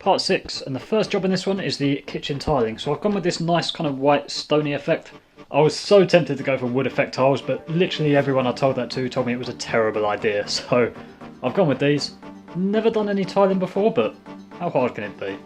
Part 6, and the first job in this one is the kitchen tiling. So I've gone with this nice kind of white stony effect. I was so tempted to go for wood effect tiles, but literally everyone I told that to told me it was a terrible idea. So I've gone with these. Never done any tiling before, but how hard can it be?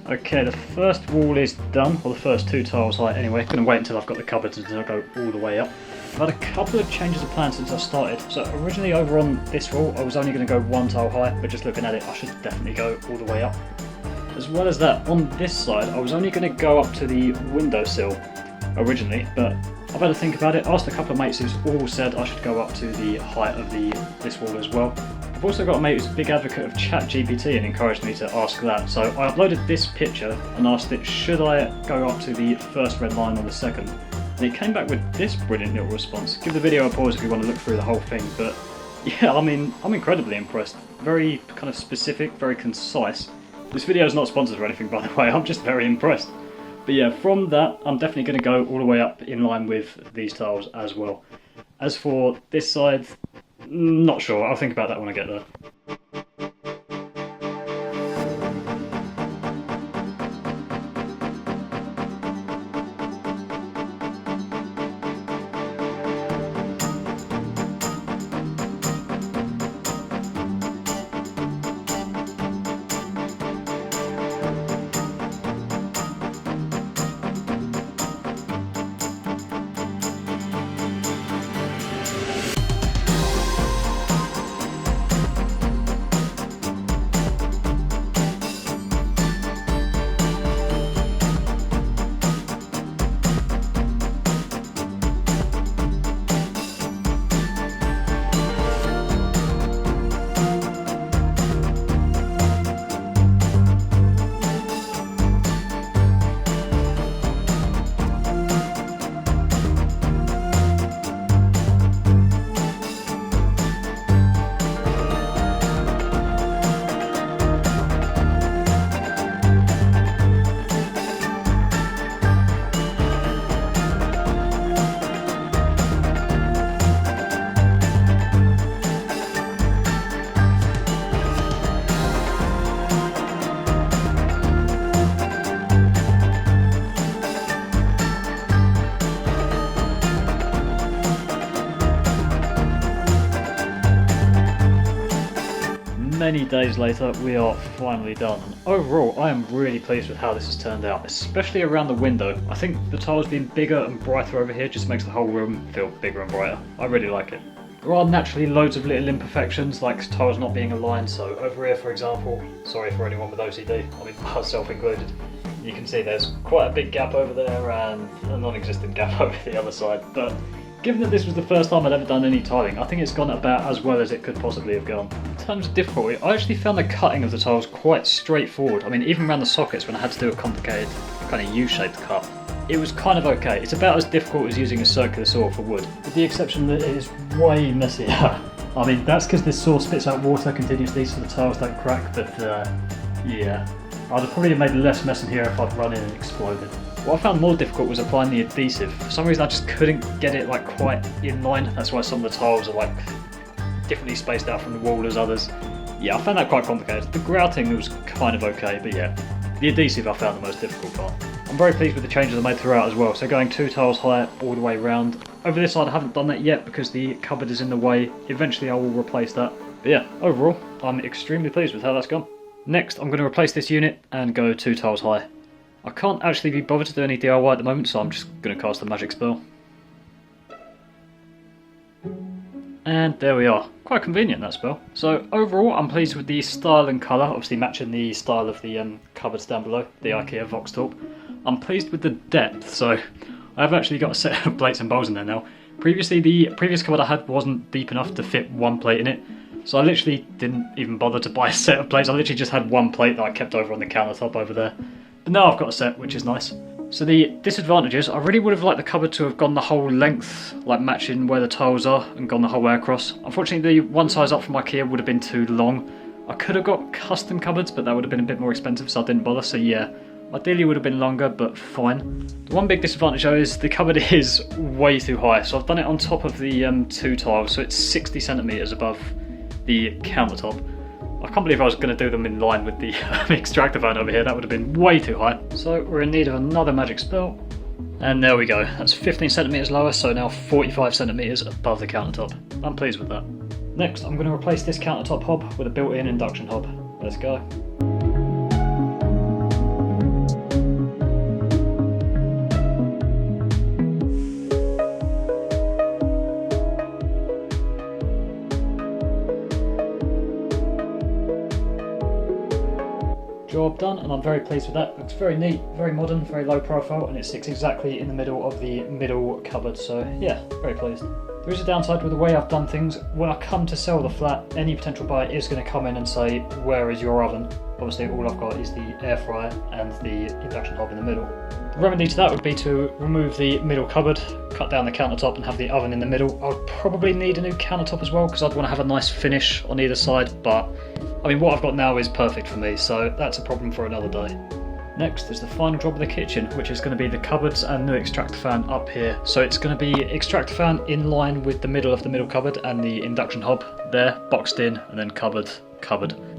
Okay, the first wall is done, or the first two tiles height anyway. I'm going to wait until I've got the cupboards until I go all the way up. I've had a couple of changes of plan since I started. So originally over on this wall I was only going to go one tile high, but just looking at it I should definitely go all the way up. As well as that, on this side I was only going to go up to the windowsill originally, but I've had to think about it, asked a couple of mates who's all said I should go up to the height of this wall as well. I've also got a mate who's a big advocate of ChatGPT and encouraged me to ask that, so I uploaded this picture and asked it should I go up to the first red line or the second, and it came back with this brilliant little response. Give the video a pause if you want to look through the whole thing, but yeah, I mean, I'm incredibly impressed. Very kind of specific, very concise. This video is not sponsored or anything, by the way, I'm just very impressed. But yeah, from that I'm definitely going to go all the way up in line with these tiles as well. As for this side, not sure, I'll think about that when I get there. Many days later, we are finally done. And overall, I am really pleased with how this has turned out, especially around the window. I think the tiles being bigger and brighter over here just makes the whole room feel bigger and brighter. I really like it. There are naturally loads of little imperfections, like tiles not being aligned, so over here for example, sorry for anyone with OCD, I mean myself included, you can see there's quite a big gap over there and a non-existent gap over the other side, but Given that this was the first time I'd ever done any tiling, I think it's gone about as well as it could possibly have gone. In terms of difficulty, I actually found the cutting of the tiles quite straightforward. I mean, even around the sockets when I had to do a complicated kind of U-shaped cut, it was kind of okay. It's about as difficult as using a circular saw for wood, with the exception that it is way messier. I mean, that's because this saw spits out water continuously so the tiles don't crack, but yeah. I'd have probably made less mess in here if I'd run in and exploded. What I found more difficult was applying the adhesive. For some reason I just couldn't get it like quite in line. That's why some of the tiles are like differently spaced out from the wall as others. Yeah, I found that quite complicated. The grouting was kind of okay, but yeah, the adhesive I found the most difficult part. I'm very pleased with the changes I made throughout as well. So going 2 tiles higher all the way around. Over this side I haven't done that yet because the cupboard is in the way. Eventually I will replace that. But yeah, overall I'm extremely pleased with how that's gone. Next I'm going to replace this unit and go 2 tiles high. I can't actually be bothered to do any DIY at the moment, so I'm just going to cast a magic spell. And there we are. Quite convenient, that spell. So overall I'm pleased with the style and colour, obviously matching the style of the cupboards down below, the IKEA Vox top. I'm pleased with the depth, so I've actually got a set of plates and bowls in there now. Previously the previous cupboard I had wasn't deep enough to fit 1 plate in it, so I literally didn't even bother to buy a set of plates. I literally just had 1 plate that I kept over on the countertop over there. But now I've got a set, which is nice. So the disadvantages, I really would have liked the cupboard to have gone the whole length, like matching where the tiles are, and gone the whole way across. Unfortunately, the one size up from IKEA would have been too long. I could have got custom cupboards, but that would have been a bit more expensive, so I didn't bother. So yeah, ideally it would have been longer, but fine. The one big disadvantage though is the cupboard is way too high. So I've done it on top of the 2 tiles, so it's 60 centimetres above the countertop. I can't believe I was going to do them in line with the extractor fan over here. That would have been way too high. So we're in need of another magic spell. And there we go. That's 15 centimetres lower, so now 45 centimetres above the countertop. I'm pleased with that. Next, I'm going to replace this countertop hob with a built-in induction hob. Let's go. Job done, and I'm very pleased with that. Looks very neat, very modern, very low profile, and it sits exactly in the middle of the middle cupboard, so yeah, very pleased. There is a downside with the way I've done things. When I come to sell the flat, any potential buyer is going to come in and say, where is your oven? Obviously all I've got is the air fryer and the induction hob in the middle. The remedy to that would be to remove the middle cupboard, cut down the countertop and have the oven in the middle. I would probably need a new countertop as well because I'd want to have a nice finish on either side, but I mean what I've got now is perfect for me, so that's a problem for another day. Next is the final job of the kitchen, which is going to be the cupboards and new extractor fan up here. So it's going to be extractor fan in line with the middle of the middle cupboard and the induction hob there, boxed in, and then cupboard.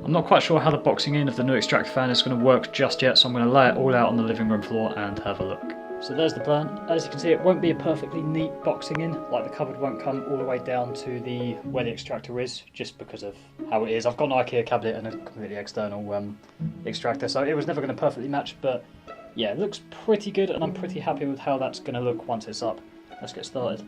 I'm not quite sure how the boxing in of the new extractor fan is going to work just yet, so I'm going to lay it all out on the living room floor and have a look. So there's the plan. As you can see, it won't be a perfectly neat boxing in, like the cupboard won't come all the way down to the where the extractor is, just because of how it is. I've got an IKEA cabinet and a completely external extractor, so it was never going to perfectly match, but yeah, it looks pretty good and I'm pretty happy with how that's going to look once it's up. Let's get started.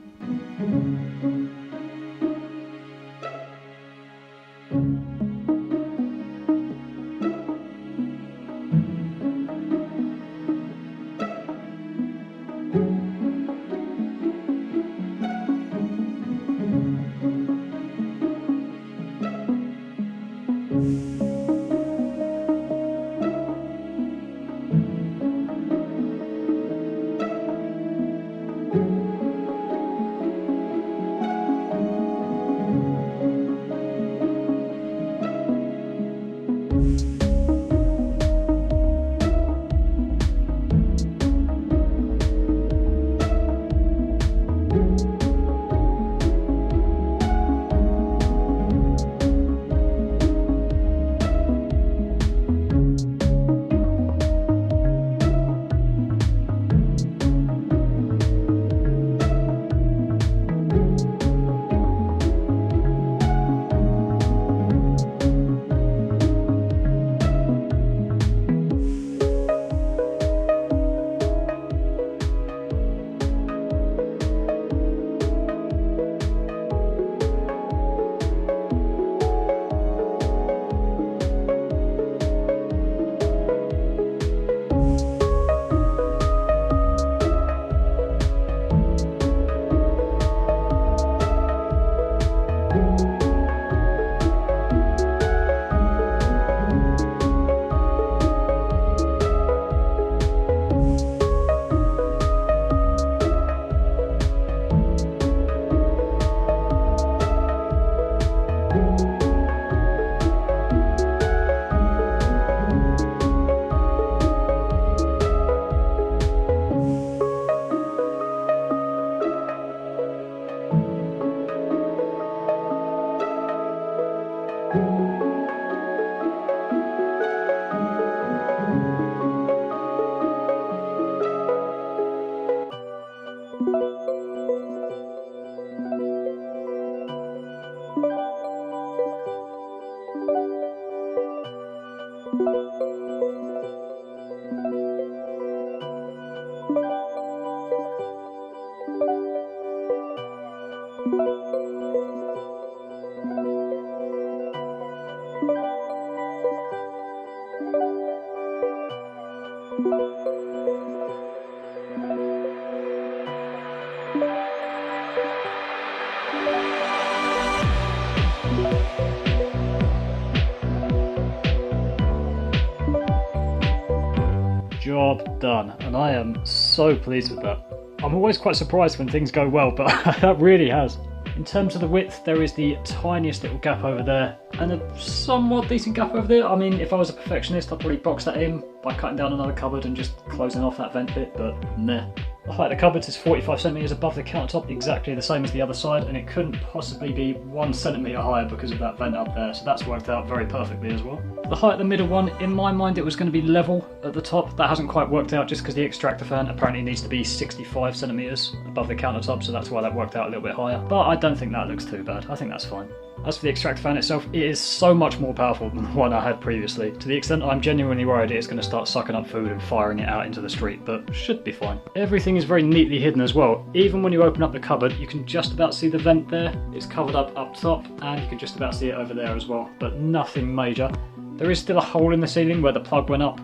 job done, and I am so pleased with that. I'm always quite surprised when things go well, but that really has. In terms of the width, there is the tiniest little gap over there, and a somewhat decent gap over there. I mean, if I was a perfectionist, I'd probably box that in by cutting down another cupboard and just closing off that vent bit, but meh. The height of the cupboards is 45cm above the countertop, exactly the same as the other side, and it couldn't possibly be 1cm higher because of that vent up there, so that's worked out very perfectly as well. The height of the middle one, in my mind it was going to be level at the top. That hasn't quite worked out just because the extractor fan apparently needs to be 65cm above the countertop, so that's why that worked out a little bit higher. But I don't think that looks too bad, I think that's fine. As for the extractor fan itself, it is so much more powerful than the one I had previously, to the extent I'm genuinely worried it's going to start sucking up food and firing it out into the street, but should be fine. Everything is very neatly hidden as well. Even when you open up the cupboard, you can just about see the vent there. It's covered up top, and you can just about see it over there as well, but nothing major. There is still a hole in the ceiling where the plug went up.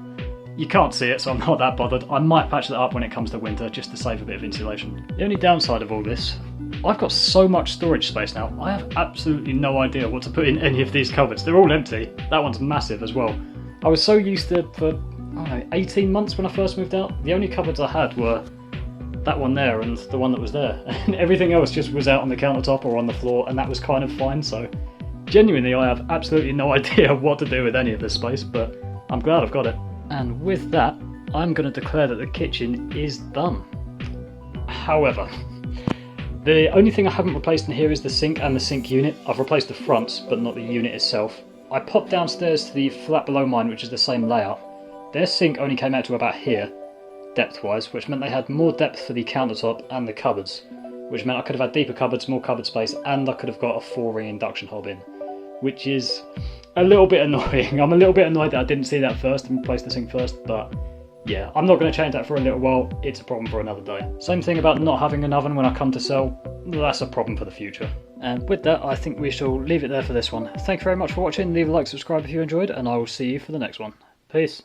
You can't see it, so I'm not that bothered. I might patch that up when it comes to winter, just to save a bit of insulation. The only downside of all this, I've got so much storage space now, I have absolutely no idea what to put in any of these cupboards. They're all empty. That one's massive as well. I was so used to, for, I don't know, 18 months when I first moved out, the only cupboards I had were that one there and the one that was there. And everything else just was out on the countertop or on the floor, and that was kind of fine, so genuinely I have absolutely no idea what to do with any of this space, but I'm glad I've got it. And with that, I'm going to declare that the kitchen is done. However, the only thing I haven't replaced in here is the sink and the sink unit. I've replaced the fronts, but not the unit itself. I popped downstairs to the flat below mine, which is the same layout. Their sink only came out to about here, depth-wise, which meant they had more depth for the countertop and the cupboards, which meant I could have had deeper cupboards, more cupboard space, and I could have got a 4-ring induction hob in, which is a little bit annoying. I'm a little bit annoyed that I didn't see that first and replace the sink first, but yeah, I'm not going to change that for a little while. It's a problem for another day. Same thing about not having an oven when I come to sell. That's a problem for the future. And with that, I think we shall leave it there for this one. Thank you very much for watching. Leave a like, subscribe if you enjoyed, and I will see you for the next one. Peace.